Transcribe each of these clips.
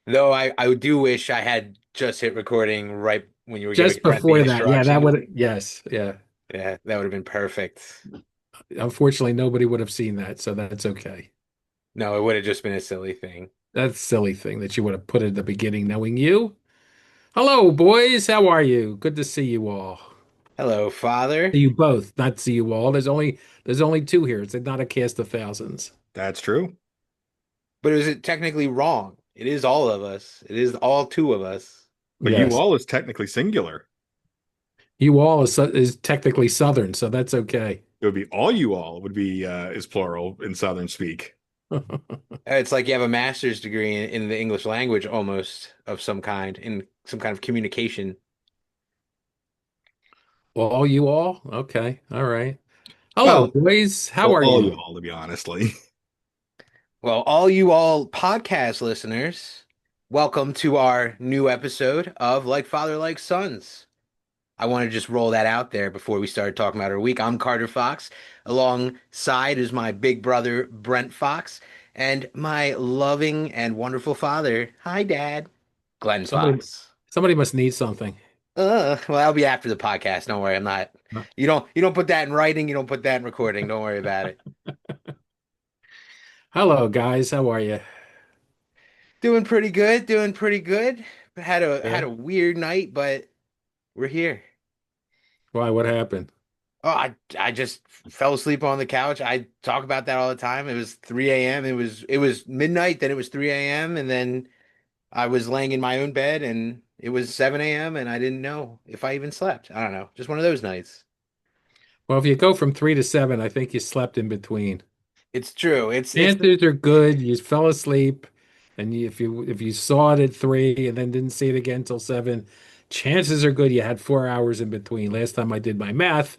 Though I do wish I had just hit recording right when you were giving Just Brent the before that, yeah, that instructions. would, yes, yeah. Yeah, that would have been perfect. Unfortunately, nobody would have seen that, so that's okay. No, it would have just been a silly thing. That's a silly thing that you would have put at the beginning, knowing you. Hello, boys. How are you? Good to see you all. Hello, Father. See you both, not see you all. There's only two here. It's not a cast of thousands. That's true. But is it technically wrong? It is all of us. It is all two of us. But you Yes. all is technically singular. You all is technically Southern, so that's okay. It would be all you all would be is plural in Southern speak. It's like you have a master's degree in the English language almost of some kind, in some kind of communication. All you all? Okay. All right. Hello, Well, boys. How well, are all you you? all to be honestly. Well, all you all podcast listeners, welcome to our new episode of Like Father, Like Sons. I want to just roll that out there before we start talking about our week. I'm Carter Fox. Alongside is my big brother, Brent Fox, and my loving and wonderful father. Hi, Dad. Glenn Somebody Fox. somebody must need something. Well, that'll be after the podcast. Don't worry. I'm not. You don't put that in writing. You don't put that in recording. Don't worry about it. Hello, guys. How are you? Doing pretty good. Doing pretty good. Had a Yeah. weird night, but we're here. Why? What happened? Oh, I just fell asleep on the couch. I talk about that all the time. It was 3 a.m. It was midnight, then it was 3 a.m. and then I was laying in my own bed and it was 7 a.m. and I didn't know if I even slept. I don't know. Just one of those nights. Well, if you go from 3 to 7, I think you slept in between. It's true. It's Chances are good you fell asleep, and if you saw it at 3 and then didn't see it again till 7, chances are good you had 4 hours in between. Last time I did my math,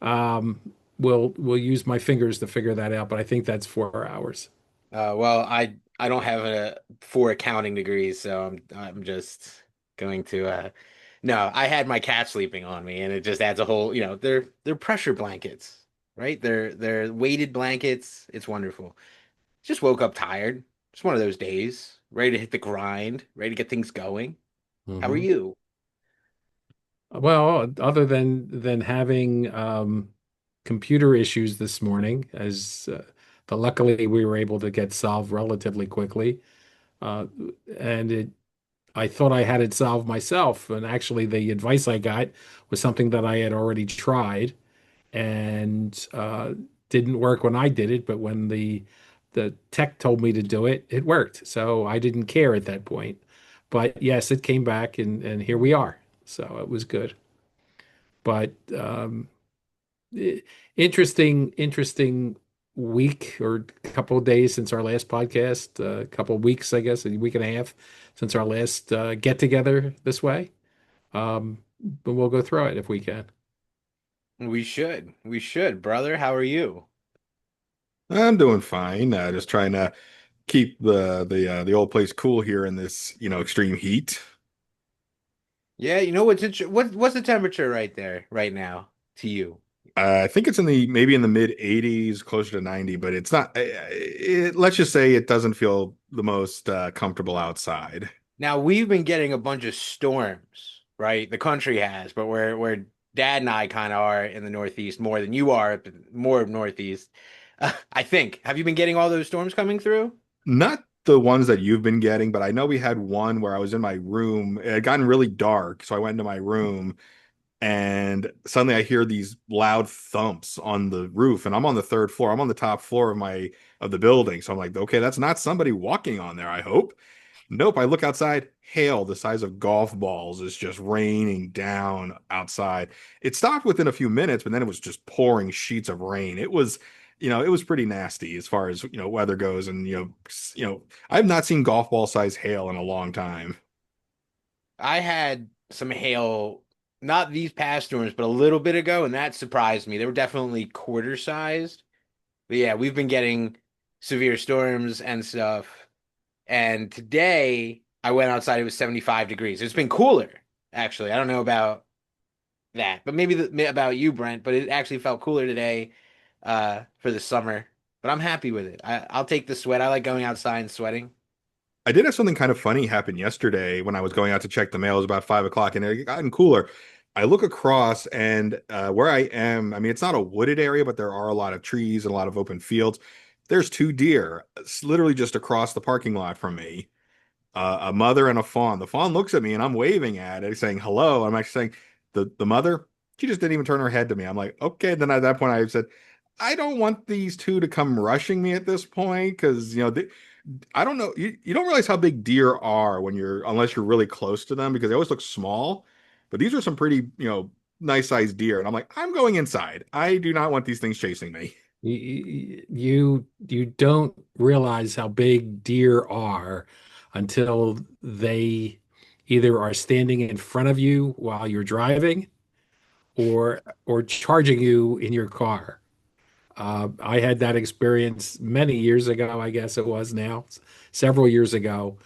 um, we'll use my fingers to figure that out, but I think that's 4 hours. well, I don't have four accounting degrees, so I'm just going to no, I had my cat sleeping on me and it just adds a whole, they're pressure blankets, right? They're weighted blankets. It's wonderful. Just woke up tired. Just one of those days, ready to hit the grind, ready to get things going. How are Mhm. you? Well, other than having computer issues this morning, but luckily we were able to get solved relatively quickly. Uh, and I thought I had it solved myself, and actually the advice I got was something that I had already tried and didn't work when I did it, but when the tech told me to do it, it worked. So I didn't care at that point. But yes, it came back, and here we are. So it was good. But i- interesting week or couple of days since our last podcast, a couple of weeks, I guess, a week and a half since our last get together this way. But we'll go through it if we can. We should. We should, brother. How are you? I'm doing fine. Just trying to keep the old place cool here in this, extreme heat. Yeah, you know what's the temperature right there right now to you? I think it's in the maybe in the mid 80s, closer to 90, but it's not. Let's just say it doesn't feel the most comfortable outside. Now we've been getting a bunch of storms, right? The country has, but where Dad and I kind of are in the Northeast more than you are, but more Northeast. I think. Have you been getting all those storms coming through? Not the ones that you've been getting, but I know we had one where I was in my room. It had gotten really dark, so I went into my room and suddenly I hear these loud thumps on the roof, and I'm on the third floor. I'm on the top floor of the building. So I'm like, okay, that's not somebody walking on there, I hope. Nope. I look outside, hail the size of golf balls is just raining down outside. It stopped within a few minutes, but then it was just pouring sheets of rain. It was pretty nasty as far as, weather goes. And, I've not seen golf ball size hail in a long time. I had some hail, not these past storms, but a little bit ago, and that surprised me. They were definitely quarter sized. But yeah, we've been getting severe storms and stuff. And today I went outside, it was 75 degrees. It's been cooler, actually. I don't know about that, but maybe about you, Brent, but it actually felt cooler today for the summer. But I'm happy with it. I'll take the sweat. I like going outside and sweating. I did have something kind of funny happen yesterday when I was going out to check the mail. It was about 5 o'clock, and it had gotten cooler. I look across, and where I am, I mean, it's not a wooded area, but there are a lot of trees and a lot of open fields. There's two deer, it's literally just across the parking lot from me, a mother and a fawn. The fawn looks at me, and I'm waving at it, saying hello. I'm actually saying the mother, she just didn't even turn her head to me. I'm like, okay. Then at that point, I said, I don't want these two to come rushing me at this point because I don't know. You don't realize how big deer are when unless you're really close to them because they always look small. But these are some pretty, nice sized deer. And I'm like, I'm going inside. I do not want these things chasing me. You don't realize how big deer are until they either are standing in front of you while you're driving or charging you in your car. I had that experience many years ago, I guess it was now, several years ago,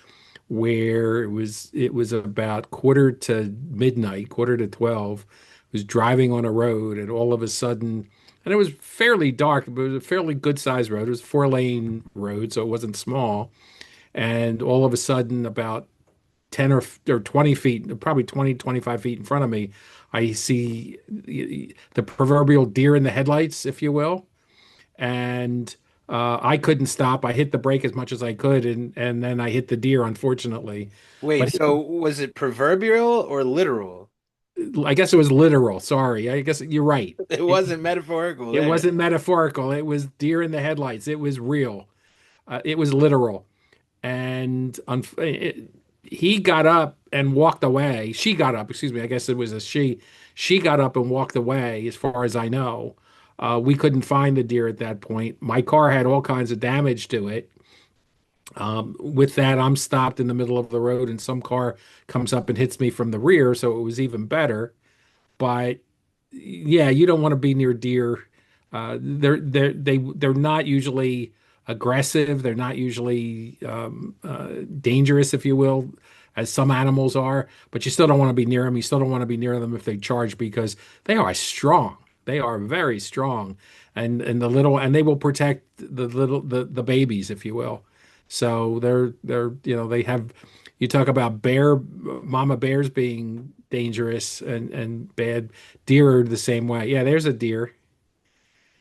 where it was about quarter to midnight, quarter to 12. I was driving on a road, and all of a sudden, and it was fairly dark, but it was a fairly good sized road. It was a 4-lane road, so it wasn't small. And all of a sudden, about 10 or 20 feet, probably 20, 25 feet in front of me, I see the proverbial deer in the headlights, if you will. And I couldn't stop. I hit the brake as much as I could, and then I hit the deer, unfortunately. Wait, But so was it proverbial or literal? I guess it was literal. Sorry. I guess you're right. It wasn't metaphorical It there. wasn't metaphorical. It was deer in the headlights. It was real. It was literal. And he got up and walked away. She got up, excuse me. I guess it was a she. She got up and walked away, as far as I know. We couldn't find the deer at that point. My car had all kinds of damage to it. With that, I'm stopped in the middle of the road, and some car comes up and hits me from the rear, so it was even better. But yeah, you don't want to be near deer. They're not usually aggressive. They're not usually dangerous, if you will, as some animals are. But you still don't want to be near them. You still don't want to be near them if they charge because they are strong. They are very strong, and they will protect the babies, if you will. So they have. You talk about mama bears being dangerous and bad. Deer are the same way. Yeah, there's a deer.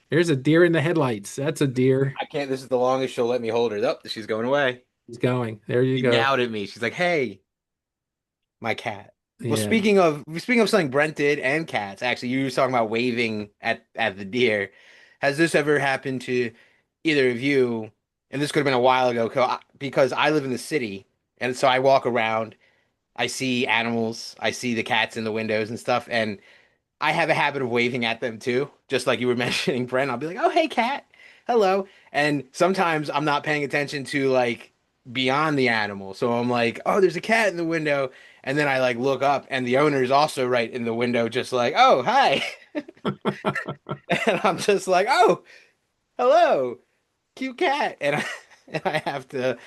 There's a deer in the headlights. That's a deer. I can't. This is the longest she'll let me hold her. Oh, she's going away. He's going. There you She go. meowed at me. She's like, "Hey, my cat." Well, Yeah. speaking of something Brent did and cats, actually, you were talking about waving at the deer. Has this ever happened to either of you? And this could have been a while ago, because I live in the city, and so I walk around. I see animals. I see the cats in the windows and stuff, and I have a habit of waving at them too, just like you were mentioning, Brent. I'll be like, "Oh, hey, cat, hello." And sometimes I'm not paying attention to like beyond the animal, so I'm like, "Oh, there's a cat in the window," and then I like look up, and the owner is also right in the window, just like, "Oh, hi," and I'm just like, "Oh, hello, cute cat," and and I have to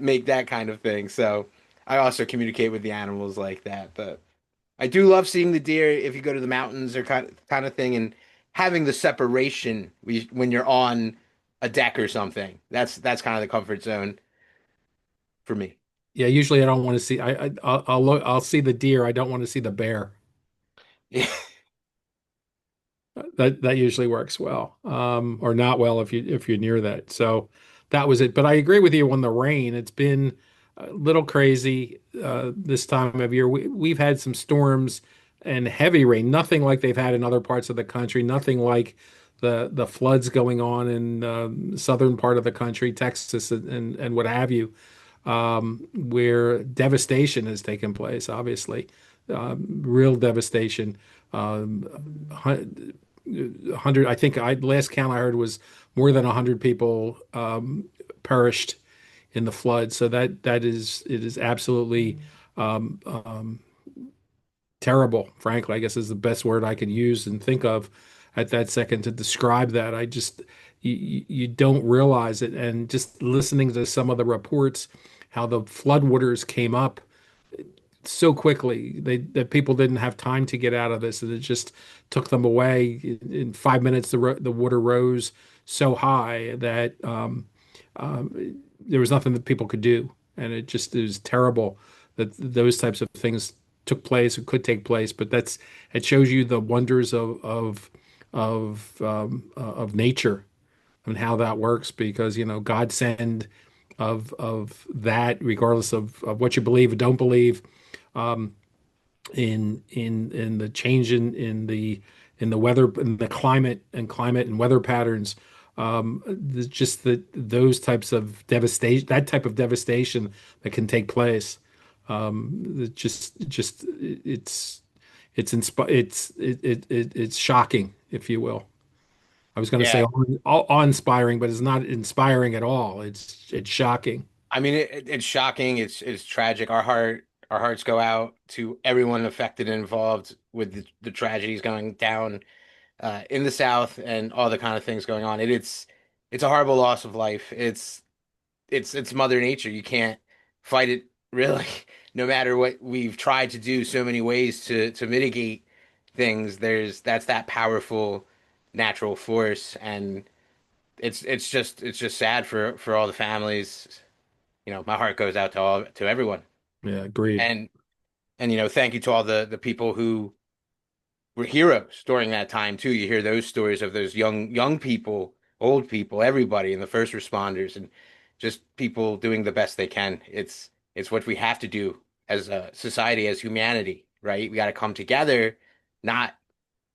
make that kind of thing. So I also communicate with the animals like that, but. I do love seeing the deer if you go to the mountains or kind of thing, and having the separation when you're on a deck or something. That's kind of the comfort zone for me. Yeah. Usually, I don't want to see. I'll look. I'll see the deer. I don't want to see the bear. Yeah. That usually works well, or not well if you're near that. So that was it. But I agree with you on the rain. It's been a little crazy this time of year. We've had some storms and heavy rain, nothing like they've had in other parts of the country, nothing like the floods going on in southern part of the country, Texas and what have you, where devastation has taken place. Obviously, real devastation. Um, 100, I think last count I heard was more than 100 people perished in the flood. So it is absolutely um, um, terrible, frankly, I guess is the best word I can use and think of at that second to describe that. You don't realize it. And just listening to some of the reports, how the floodwaters came up so quickly that people didn't have time to get out of this, and it just took them away. In 5 minutes. The water rose so high that there was nothing that people could do. and it was terrible that those types of things took place or could take place. But it shows you the wonders of nature and how that works, because God send of that, regardless of what you believe or don't believe, um, in the change in the weather, in the climate and weather patterns. Just those types of devastation, that type of devastation that can take place. Just it's shocking, if you will. I was going to say Yeah. awe-inspiring, but it's not inspiring at all. It's shocking. I mean, it's shocking. It's tragic. Our hearts go out to everyone affected and involved with the tragedies going down in the South and all the kind of things going on. It's a horrible loss of life. It's Mother Nature. You can't fight it really, no matter what we've tried to do so many ways to mitigate things. That's that powerful natural force, and it's just sad for all the families. My heart goes out to everyone. Yeah, agreed. And thank you to all the people who were heroes during that time too. You hear those stories of those young people, old people, everybody, and the first responders, and just people doing the best they can. It's what we have to do as a society, as humanity, right? We got to come together, not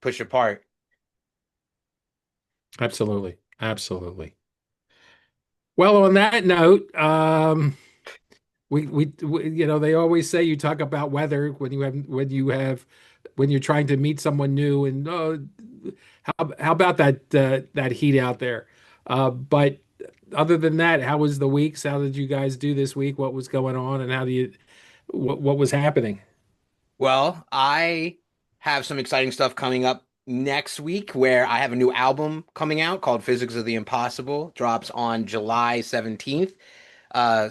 push apart. Absolutely. Absolutely. Well, on that note, they always say you talk about weather when you're trying to meet someone new, and how about that heat out there? But other than that, how was the weeks? How did you guys do this week? What was going on, and what was happening? Well, I have some exciting stuff coming up next week where I have a new album coming out called Physics of the Impossible, drops on July 17th.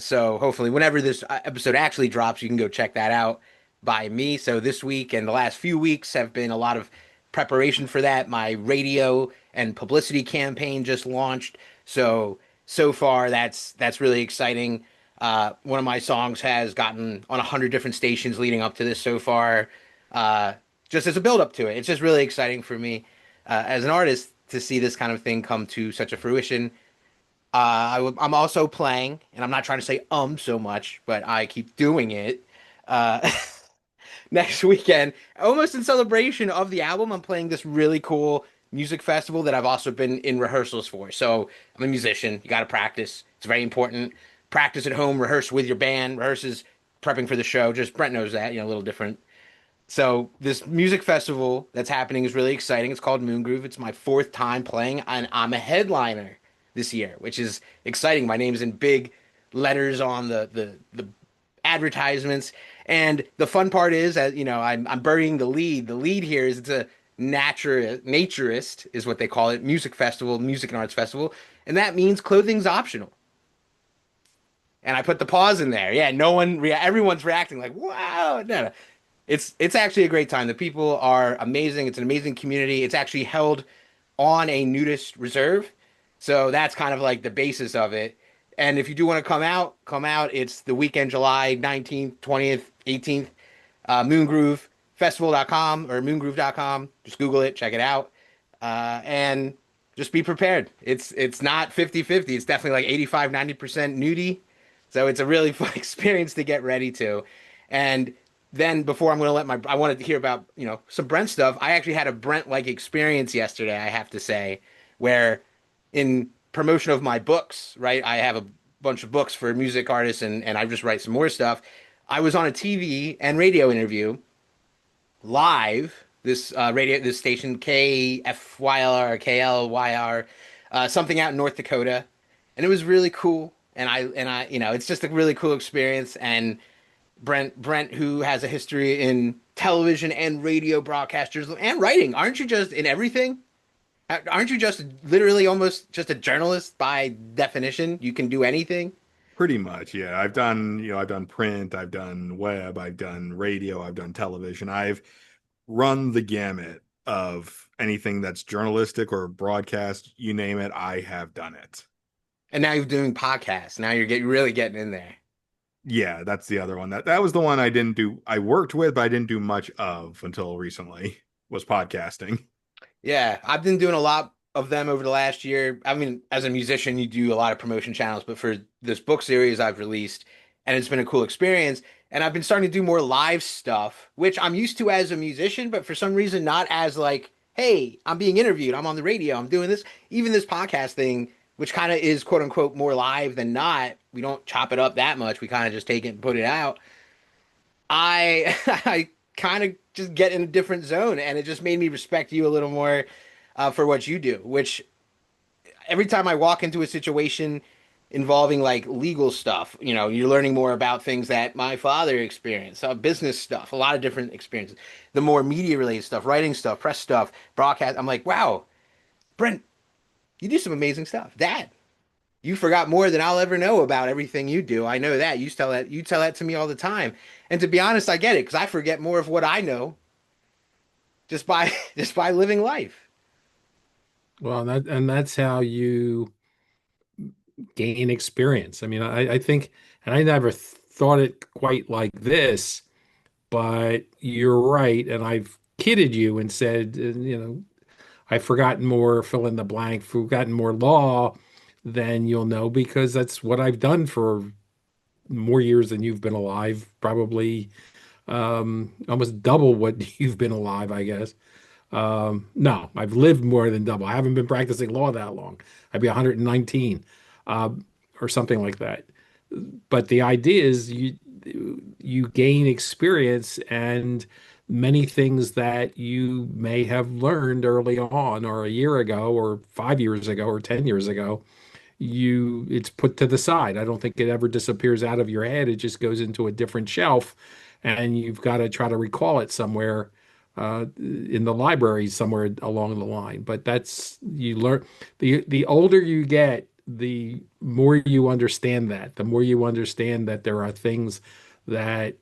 So hopefully, whenever this episode actually drops, you can go check that out by me. So this week and the last few weeks have been a lot of preparation for that. My radio and publicity campaign just launched. So far that's really exciting. One of my songs has gotten on 100 different stations leading up to this so far. Uh, just as a build up to it, it's just really exciting for me as an artist to see this kind of thing come to such a fruition. I'm also playing, and I'm not trying to say so much, but I keep doing it. Uh, Next weekend, almost in celebration of the album, I'm playing this really cool music festival that I've also been in rehearsals for. So I'm a musician. You got to practice. It's very important. Practice at home, rehearse with your band, rehearses prepping for the show. Just Brent knows that, a little different. So this music festival that's happening is really exciting. It's called Moon Groove. It's my fourth time playing, and I'm a headliner this year, which is exciting. My name's in big letters on the advertisements. And the fun part is, I'm burying the lead. The lead here is it's a naturist is what they call it, music festival, music and arts festival, and that means clothing's optional. And I put the pause in there. Yeah, everyone's reacting like, wow, no. It's actually a great time. The people are amazing. It's an amazing community. It's actually held on a nudist reserve. So that's kind of like the basis of it. And if you do want to come out, come out. It's the weekend, July 19th, 20th, 18th. Moongroovefestival.com or moongroove.com. Just Google it, check it out. And just be prepared. It's not 50-50. It's definitely like 85-90% nudie. So it's a really fun experience to get ready to. And then before I'm going to I wanted to hear about, some Brent stuff. I actually had a Brent-like experience yesterday, I have to say, where in promotion of my books, right? I have a bunch of books for music artists and I just write some more stuff. I was on a TV and radio interview live, this station KFYR or KLYR, something out in North Dakota, and it was really cool. And I, it's just a really cool experience. And Brent, who has a history in television and radio broadcasters and writing, aren't you just in everything? Aren't you just literally almost just a journalist by definition? You can do anything. Pretty much, yeah. I've done print, I've done web, I've done radio, I've done television. I've run the gamut of anything that's journalistic or broadcast, you name it, I have done it. And now you're doing podcasts. Now you're really getting in there. Yeah, that's the other one. That was the one I didn't do. I worked with, but I didn't do much of until recently. Was podcasting. Yeah, I've been doing a lot of them over the last year. I mean, as a musician, you do a lot of promotion channels, but for this book series I've released, and it's been a cool experience. And I've been starting to do more live stuff, which I'm used to as a musician, but for some reason not as like, hey, I'm being interviewed, I'm on the radio, I'm doing this. Even this podcast thing, which kind of is quote unquote more live than not. We don't chop it up that much. We kind of just take it and put it out. I I kind of just get in a different zone, and it just made me respect you a little more for what you do. Which every time I walk into a situation involving like legal stuff, you know, you're learning more about things that my father experienced, business stuff, a lot of different experiences. The more media related stuff, writing stuff, press stuff, broadcast. I'm like, wow, Brent, you do some amazing stuff, Dad. You forgot more than I'll ever know about everything you do. I know that. You tell that to me all the time. And to be honest, I get it because I forget more of what I know just by just by living life. Well, and that's how you gain experience. I mean, I think, and I never thought it quite like this, but you're right. And I've kidded you and said, I've forgotten more, fill in the blank, forgotten more law than you'll know because that's what I've done for more years than you've been alive, probably almost double what you've been alive, I guess. No, I've lived more than double. I haven't been practicing law that long. I'd be 119, uh, or something like that. But the idea is you gain experience and many things that you may have learned early on or a year ago or 5 years ago or 10 years ago, it's put to the side. I don't think it ever disappears out of your head. It just goes into a different shelf and you've got to try to recall it somewhere in the library somewhere along the line. But that's you learn the older you get, the more you understand that, the more you understand that there are things that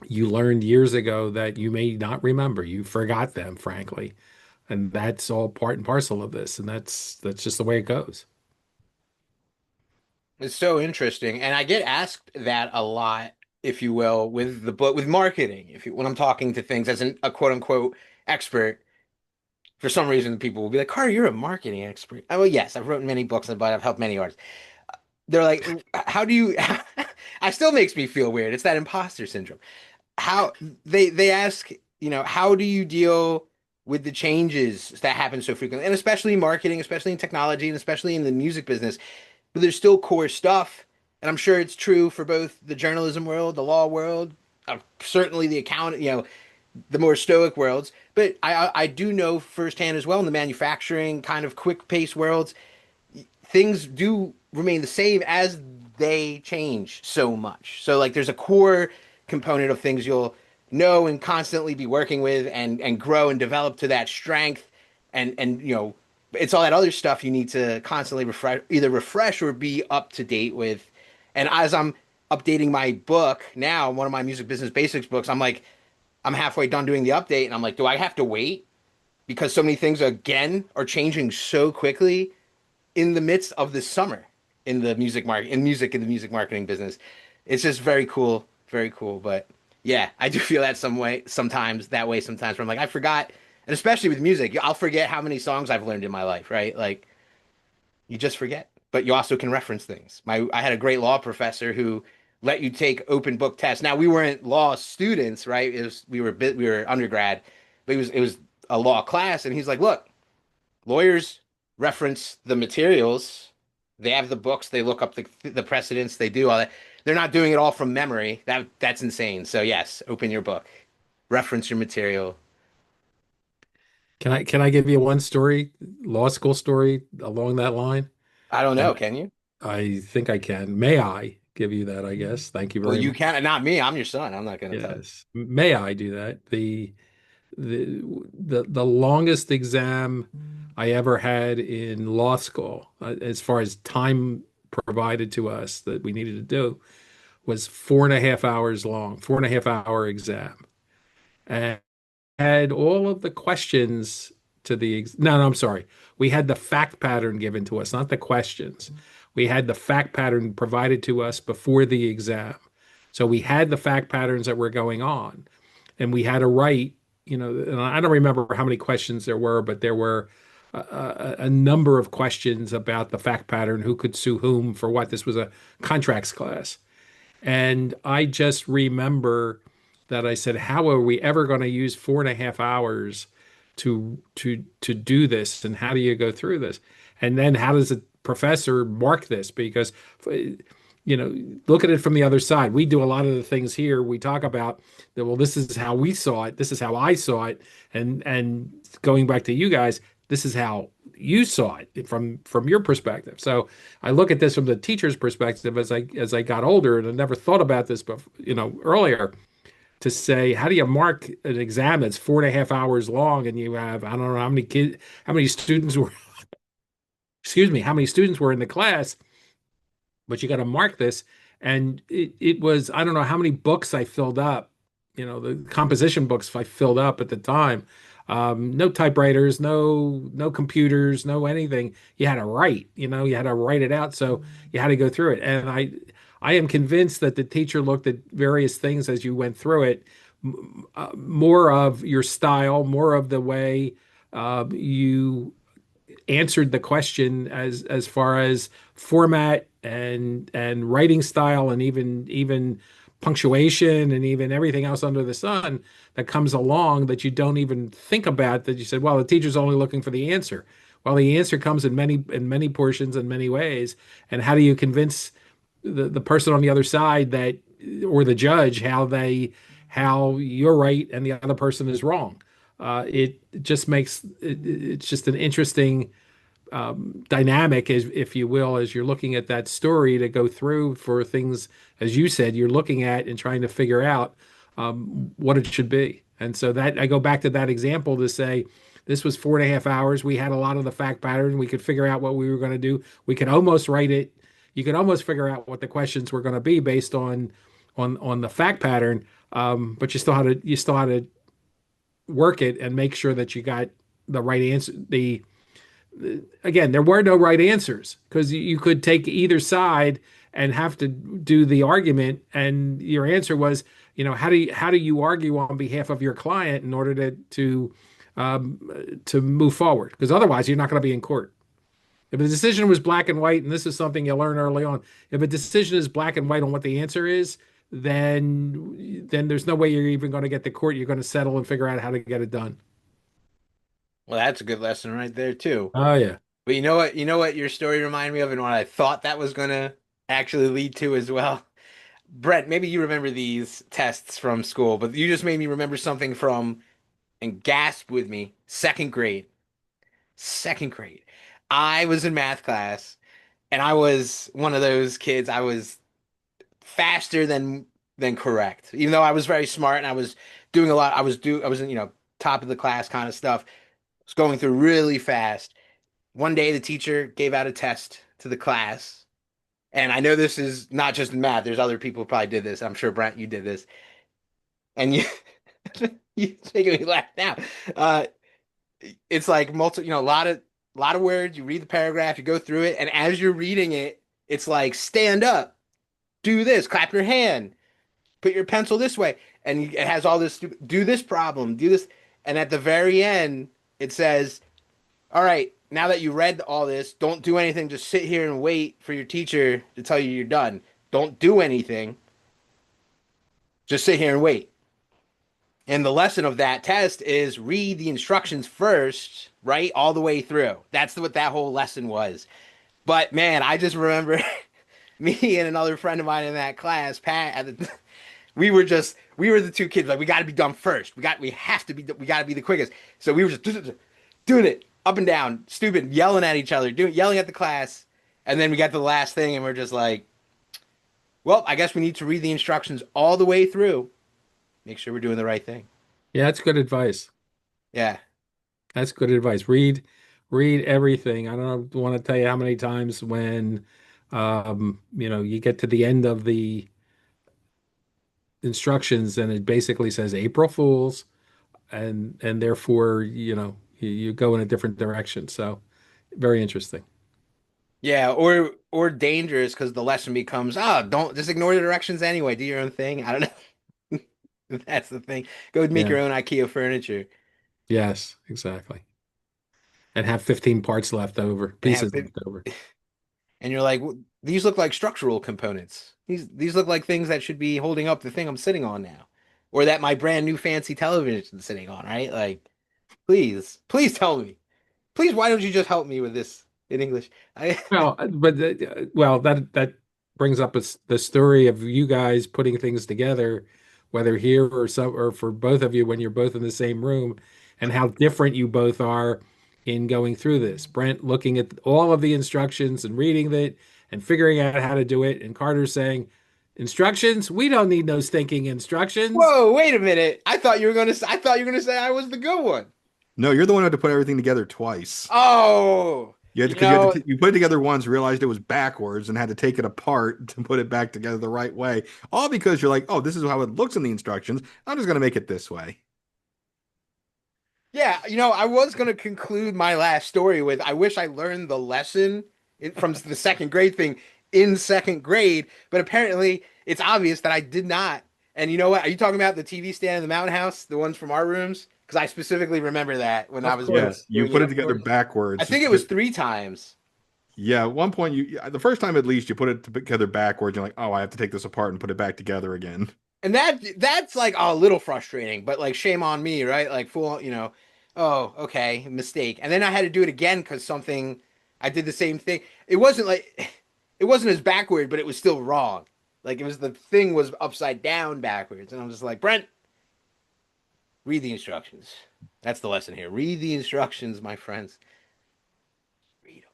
you learned years ago that you may not remember. You forgot them, frankly. And that's all part and parcel of this. And that's just the way it goes. It's so interesting, and I get asked that a lot, if you will, with the book with marketing. If you when I'm talking to things as a quote unquote expert, for some reason people will be like, "Carter, you're a marketing expert." Oh, well, yes, I've written many books, but I've helped many artists. They're like, "How do you?" I still makes me feel weird. It's that imposter syndrome. How they ask, how do you deal with the changes that happen so frequently, and especially in marketing, especially in technology, and especially in the music business, but there's still core stuff, and I'm sure it's true for both the journalism world, the law world, certainly the account, the more stoic worlds. But I do know firsthand as well in the manufacturing kind of quick pace worlds, things do remain the same as they change so much. So like there's a core component of things you'll know and constantly be working with and grow and develop to that strength and it's all that other stuff you need to constantly refresh or be up to date with. And as I'm updating my book now, one of my music business basics books, I'm like I'm halfway done doing the update and I'm like, do I have to wait because so many things again are changing so quickly in the midst of this summer in the music market, in the music marketing business. It's just very cool, very cool. But yeah, I do feel that that way sometimes where I'm like, I forgot, and especially with music, I'll forget how many songs I've learned in my life, right? Like you just forget, but you also can reference things. I had a great law professor who let you take open book tests. Now we weren't law students, right? We were undergrad, but it was a law class, and he's like, look, lawyers reference the materials. They have the books. They look up the precedents. They do all that. They're not doing it all from memory. That's insane. So yes, open your book, reference your material. Can I give you one story, law school story along that line? I don't know. And Can you? I think I can. May I give you that, I guess? Thank you Well, very you much. can. Not me. I'm your son. I'm not going to tell you. Yes. May I do that? The the longest exam I ever had in law school, as far as time provided to us that we needed to do, was 4.5 hours long, 4.5 hour exam. And had all of the questions to no, no, I'm sorry. We had the fact pattern given to us, not the questions. We had the fact pattern provided to us before the exam. So we had the fact patterns that were going on, and we had to write, and I don't remember how many questions there were, but there were a number of questions about the fact pattern, who could sue whom for what. This was a contracts class. And I just remember that I said, how are we ever going to use 4.5 hours to do this? And how do you go through this? And then how does a professor mark this? Because look at it from the other side. We do a lot of the things here. We talk about that, well, this is how we saw it, this is how I saw it, and going back to you guys, this is how you saw it from your perspective. So I look at this from the teacher's perspective as I got older, and I never thought about this, but earlier, to say, how do you mark an exam that's 4.5 hours long, and you have, I don't know how many students were, excuse me, how many students were in the class, but you got to mark this. And it was, I don't know how many books I filled up, the composition books I filled up at the time. No typewriters, no computers, no anything. You had to write, you had to write it out. So you had to go through it. And I am convinced that the teacher looked at various things as you went through it, more of your style, more of the way you answered the question, as far as format and writing style, and even punctuation, and even everything else under the sun that comes along that you don't even think about, that you said, well, the teacher's only looking for the answer. Well, the answer comes in many portions, in many ways. And how do you convince the person on the other side, that, or the judge, how you're right and the other person is wrong? It just makes it's just an interesting dynamic, as if you will, as you're looking at that story, to go through for things, as you said, you're looking at and trying to figure out what it should be. And so that, I go back to that example to say, this was 4.5 hours. We had a lot of the fact pattern. We could figure out what we were going to do. We could almost write it. You could almost figure out what the questions were going to be based on the fact pattern. But you still had to work it and make sure that you got the right answer. Again, there were no right answers, because you could take either side and have to do the argument, and your answer was, how do you argue on behalf of your client in order to move forward? Because otherwise, you're not going to be in court. If a decision was black and white, and this is something you learn early on, if a decision is black and white on what the answer is, then there's no way you're even going to get to court. You're going to settle and figure out how to get it done. Well, that's a good lesson right there too. Oh yeah. But you know what your story reminded me of, and what I thought that was gonna actually lead to as well. Brett, maybe you remember these tests from school, but you just made me remember something from, and gasp with me, second grade. Second grade. I was in math class, and I was one of those kids. I was faster than correct. Even though I was very smart and I was doing a lot, I was in, top of the class kind of stuff. I was going through really fast. One day the teacher gave out a test to the class. And I know this is not just in math. There's other people who probably did this. I'm sure, Brent, you did this. And you you're making me laugh now. Uh, it's like a lot of words. You read the paragraph, you go through it, and as you're reading it, it's like, stand up, do this, clap your hand, put your pencil this way, and it has all this. Do this problem, do this, and at the very end, it says, "All right, now that you read all this, don't do anything. Just sit here and wait for your teacher to tell you you're done. Don't do anything. Just sit here and wait." And the lesson of that test is read the instructions first, right? All the way through. That's what that whole lesson was. But man, I just remember me and another friend of mine in that class, Pat, we were the two kids, like, we got to be done first. We got to be the quickest. So we were just doing it up and down, stupid, yelling at each other, yelling at the class. And then we got to the last thing, and we're just like, well, I guess we need to read the instructions all the way through. Make sure we're doing the right thing. Yeah, that's good advice. Yeah. That's good advice. Read everything. I don't want to tell you how many times when you get to the end of the instructions and it basically says April Fools, and therefore, you go in a different direction. So very interesting. Yeah, or dangerous because the lesson becomes, don't just ignore the directions anyway. Do your own thing. I don't know. That's the thing. Go make Yeah. your own IKEA furniture Yes, exactly. And have 15 parts left over, and have pieces it, left over. and you're like, these look like structural components. These look like things that should be holding up the thing I'm sitting on now, or that my brand new fancy television is sitting on, right? Like, please tell me. Please, why don't you just help me with this in English? I Well, but well, that brings up the story of you guys putting things together, whether here or some or for both of you when you're both in the same room, and how different you both are in going through this. Brent looking at all of the instructions and reading it and figuring out how to do it, and Carter saying, "Instructions? We don't need no stinking instructions." Whoa, wait a minute. I thought you were gonna say I was the good one. No, you're the one who had to put everything together twice. Oh, You had you because you had know, to you put it together once, realized it was backwards, and had to take it apart to put it back together the right way. All because you're like, oh, this is how it looks in the instructions. I'm just gonna make it this way. yeah, I was gonna conclude my last story with I wish I learned the lesson from the second grade thing in second grade, but apparently it's obvious that I did not. And you know what? Are you talking about the TV stand in the mountain house, the ones from our rooms? Because I specifically remember that when I Of was Yeah, course. you doing it put it together indoors. I backwards. think it was 3 times. Yeah, at one point the first time at least you put it together backwards. You're like, oh, I have to take this apart and put it back together again. And that's like a little frustrating, but like shame on me, right? Like oh, okay, mistake. And then I had to do it again because something I did the same thing. It wasn't like it wasn't as backward, but it was still wrong. Like it was the thing was upside down backwards. And I'm just like, Brent, read the instructions. That's the lesson here. Read the instructions, my friends. Read them.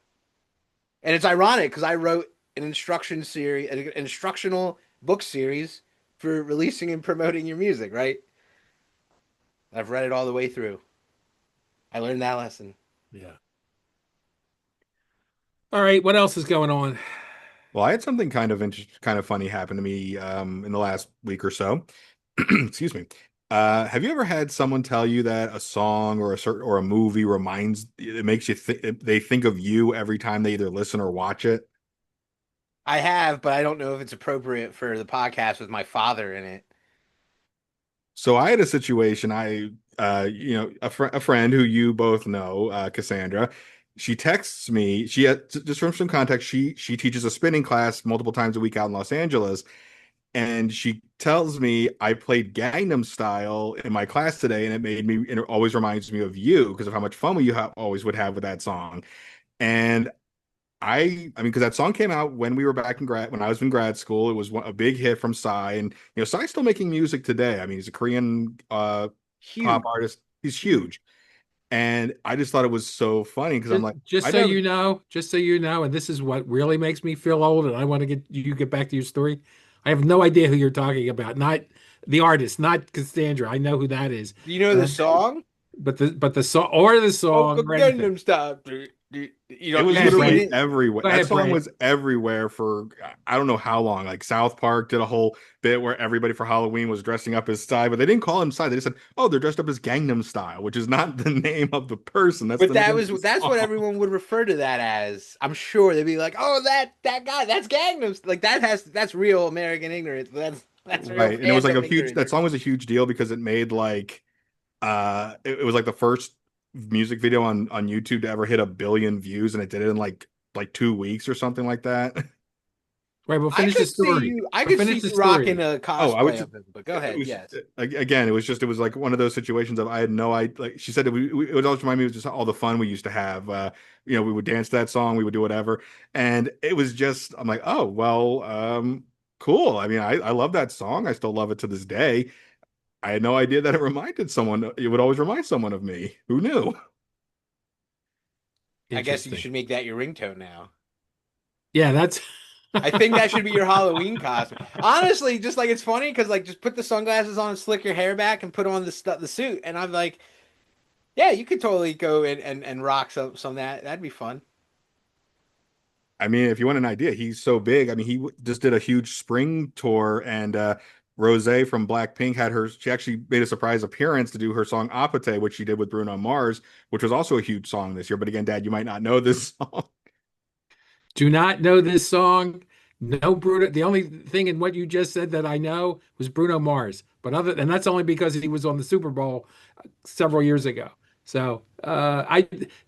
And it's ironic because I wrote an instruction series, an instructional book series for releasing and promoting your music, right? I've read it all the way through. I learned that lesson. Yeah. All right, what else is going on? Well, I had something kind of funny happen to me in the last week or so. Excuse me. Have you ever had someone tell you that a song or a movie reminds it makes you they think of you every time they either listen or watch it? I have, but I don't know if it's appropriate for the podcast with my father in it. So I had a situation. A friend who you both know, Cassandra. She texts me. She had, just from some context. She teaches a spinning class multiple times a week out in Los Angeles, and she tells me I played Gangnam Style in my class today, and it always reminds me of you because of how much fun always would have with that song. And I mean, because that song came out when we were back in when I was in grad school. It was a big hit from Psy, and Psy's still making music today. I mean, he's a Korean pop Huge. artist. He's huge, and I just thought it was so funny because I'm Just, like, just I so never. you know, just so you know, and this is what really makes me feel old, and I want to get back to your story. I have no idea who you're talking about. Not the artist, not Cassandra. I know who that is, Do you know but the song? the song or the Oh, song or anything. Gangnam Style. It You was Go ahead, haven't seen literally Brent. it? everywhere. Go That ahead, song Brent. was everywhere for I don't know how long. Like South Park did a whole bit where everybody for Halloween was dressing up as Psy, but they didn't call him Psy. They just said, "Oh, they're dressed up as Gangnam Style," which is not the name of the person. That's But the name of the that's what song. everyone would refer to that as. I'm sure they'd be like, "Oh, that guy, that's Gangnam." Like that's real American ignorance. That's real Right. And it was like fandom a huge ignorance. that song was a huge deal because it made like it was like the first music video on YouTube to ever hit 1 billion views, and it did it in like 2 weeks or something like that. Right, we'll finish the story. I We'll could finish see the you rocking story. a Oh, I would cosplay just of him. But go it ahead. was Yes. again, it was like one of those situations of I had no idea. Like she said, it would always remind me of just all the fun we used to have. We would dance to that song, we would do whatever, and it was just I'm like, oh well, cool. I mean, I love that song. I still love it to this day. I had no idea that it would always remind someone of me. Who knew? I guess you Interesting. should make that your ringtone now. Yeah, that's I think that should be your Halloween costume. Honestly, just like it's funny because like just put the sunglasses on and slick your hair back and put on the suit, and I'm like, yeah, you could totally go and rock some of that. That'd be fun. I mean, if you want an idea, he's so big. I mean, just did a huge spring tour, and Rose from Blackpink had her. She actually made a surprise appearance to do her song "Apate," which she did with Bruno Mars, which was also a huge song this year. But again, Dad, you might not know this song. Do not know this song. No Bruno. The only thing in what you just said that I know was Bruno Mars. And that's only because he was on the Super Bowl several years ago. So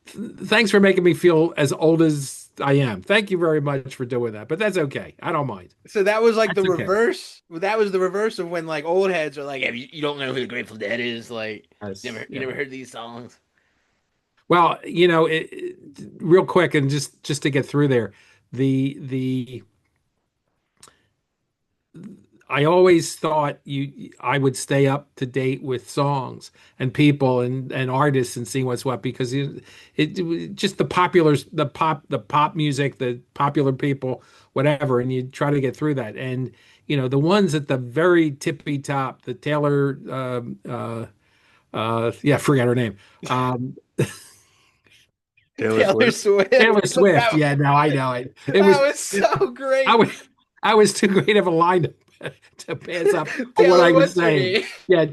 thanks for making me feel as old as I am. Thank you very much for doing that. But that's okay. I don't mind. So that was like the That's okay. reverse. That was the reverse of when like old heads are like, yeah, you don't know who the Grateful Dead is. Like, Yes. you Yeah. never heard these songs. Well, real quick and just to get through there, the I always thought I would stay up to date with songs and people and artists and see what's what because just the pop music, the popular people, whatever, and you try to get through that. And the ones at the very tippy top, the Taylor, yeah, forget her name. Um, Taylor Taylor Swift. Swift. Taylor Swift. Yeah, no, I know it. It That was was so I great. was I was too great of a line to pass up on what I Taylor, was what's her saying. name? Yeah,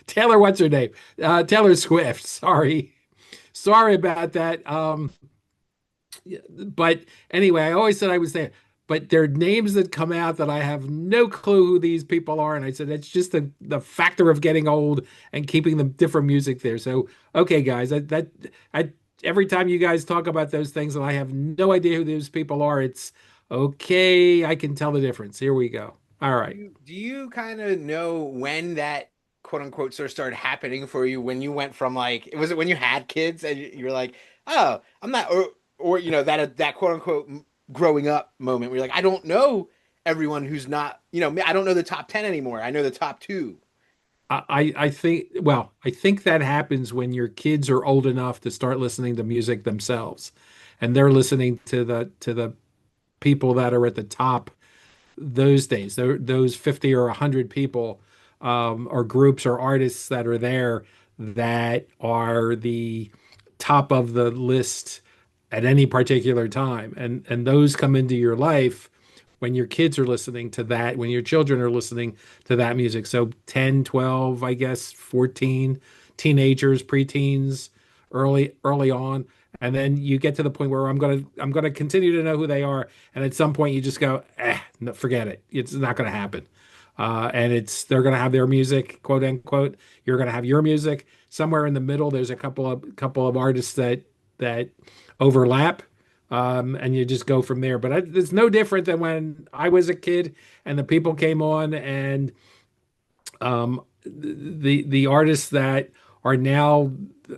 Taylor, what's her name? Taylor Swift. Sorry about that. But anyway, I always said I was there. But there are names that come out that I have no clue who these people are, and I said it's just the factor of getting old and keeping the different music there. So okay, guys, I every time you guys talk about those things and I have no idea who those people are, it's okay. I can tell the difference. Here we go. All right. Do you kind of know when that quote unquote sort of started happening for you when you went from like was it when you had kids and you're like, oh, I'm not or that quote unquote growing up moment where you're like, I don't know everyone who's not, I don't know the top 10 anymore. I know the top two. I think well, I think that happens when your kids are old enough to start listening to music themselves, and they're listening to the people that are at the top those days. Those 50 or 100 people or groups or artists that are there that are the top of the list at any particular time, and those come into your life when your kids are listening to that, when your children are listening to that music. So 10, 12, I guess 14, teenagers, preteens, early on. And then you get to the point where I'm gonna continue to know who they are. And at some point you just go, no, forget it. It's not gonna happen. And they're gonna have their music, quote unquote. You're gonna have your music. Somewhere in the middle, there's a couple of artists that overlap, and you just go from there. But it's no different than when I was a kid and the people came on, and the artists that are now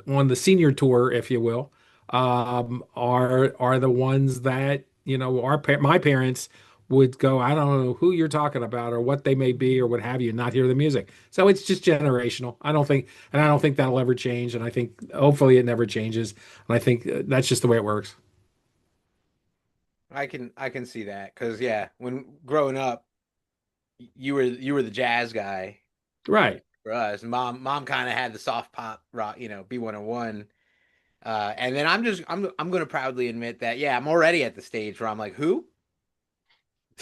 on the senior tour, if you will, are the ones that my parents would go, I don't know who you're talking about or what they may be or what have you, not hear the music. So it's just generational. I don't think that'll ever change. And I think hopefully it never changes. And I think that's just the way it works. I can see that because yeah, when growing up, you were the jazz guy Right. for us. Mom kind of had the soft pop rock, B101. And then I'm gonna proudly admit that yeah, I'm already at the stage where I'm like, who?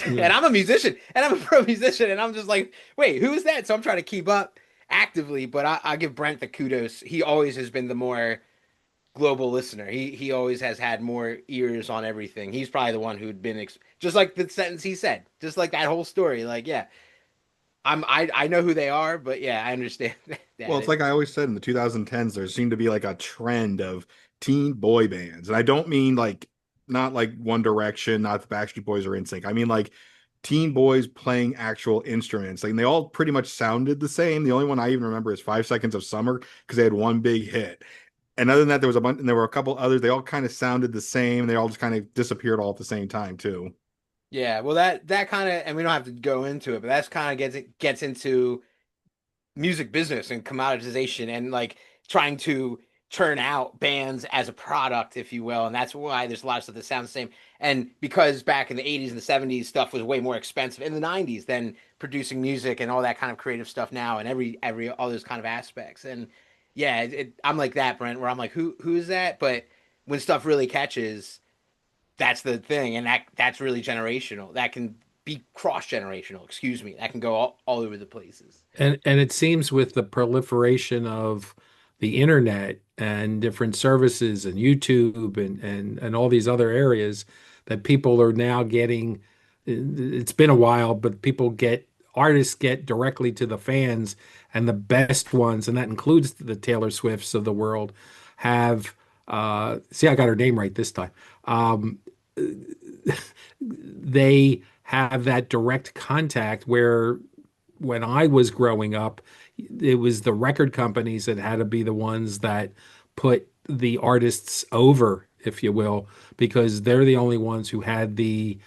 Yeah. And I'm a musician and I'm a pro musician and I'm just like, wait, who is that? So I'm trying to keep up actively, but I give Brent the kudos. He always has been the more global listener. He always has had more ears on everything. He's probably the one who'd been just like the sentence he said, just like that whole story. Like, yeah, I know who they are, but yeah, I understand Well, that. it's like I always said in the 2010s, there seemed to be like a trend of teen boy bands. And I don't mean like, not like One Direction, not the Backstreet Boys or NSYNC. I mean like teen boys playing actual instruments. Like, and they all pretty much sounded the same. The only one I even remember is 5 Seconds of Summer because they had one big hit. And other than that, there was a bunch, and there were a couple others. They all kind of sounded the same. They all just kind of disappeared all at the same time, too. Yeah, well, that kind of, and we don't have to go into it, but that's kind of gets into music business and commoditization and like trying to churn out bands as a product, if you will. And that's why there's a lot of stuff that sounds the same. And because back in the 80s and the 70s, stuff was way more expensive in the 90s than producing music and all that kind of creative stuff now and every all those kind of aspects. And yeah, I'm like that, Brent, where I'm like, who is that? But when stuff really catches, that's the thing, and that's really generational. That can be cross generational. Excuse me. That can go all over the places. And it seems with the proliferation of the internet and different services and YouTube and all these other areas that people are now getting. It's been a while, but artists get directly to the fans, and the best ones, and that includes the Taylor Swifts of the world, have see, I got her name right this time. Um, they have that direct contact where when I was growing up, it was the record companies that had to be the ones that put the artists over, if you will, because they're the only ones who had the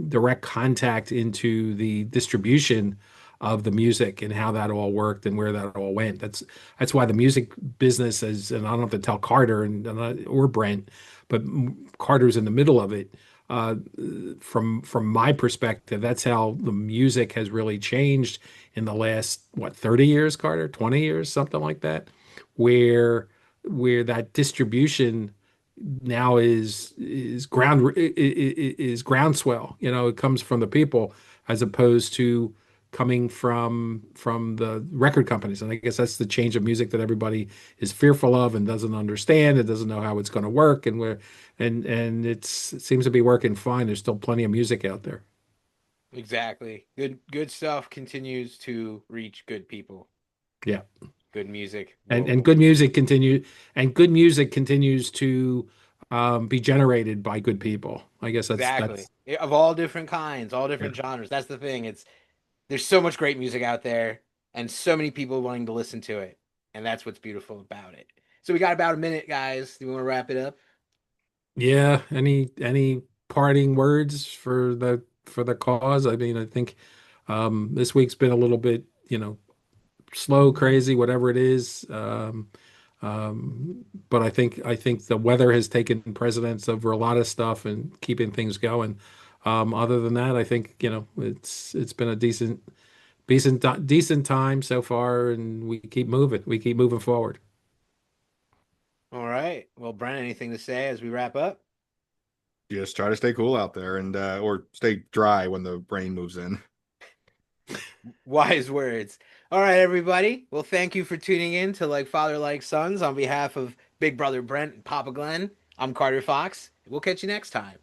direct contact into the distribution of the music and how that all worked and where that all went. That's why the music business is, and I don't have to tell Carter or Brent, but Carter's in the middle of it. Uh, from my perspective, that's how the music has really changed in the last, what, 30 years, Carter, 20 years, something like that, where that distribution now is groundswell. You know, it comes from the people as opposed to coming from the record companies. And I guess that's the change of music that everybody is fearful of and doesn't understand. It doesn't know how it's going to work, it seems to be working fine. There's still plenty of music out there. Exactly. Good stuff continues to reach good people. Yeah. Good music And will good music continues to be generated by good people. I guess exactly that's of all different kinds, all yeah. different genres. That's the thing. It's there's so much great music out there and so many people wanting to listen to it. And that's what's beautiful about it. So we got about a minute, guys. Do we want to wrap it up? Yeah. Any parting words for the cause? I mean, I think this week's been a little bit, slow, crazy, whatever it is. But I think the weather has taken precedence over a lot of stuff and keeping things going. Other than that, I think, it's been a decent time so far, and we keep moving. We keep moving forward. All right. Well, Brent, anything to say as we wrap up? Just try to stay cool out there and or stay dry when the rain moves in. Wise words. All right, everybody. Well, thank you for tuning in to Like Father, Like Sons. On behalf of Big Brother Brent and Papa Glenn, I'm Carter Fox. We'll catch you next time.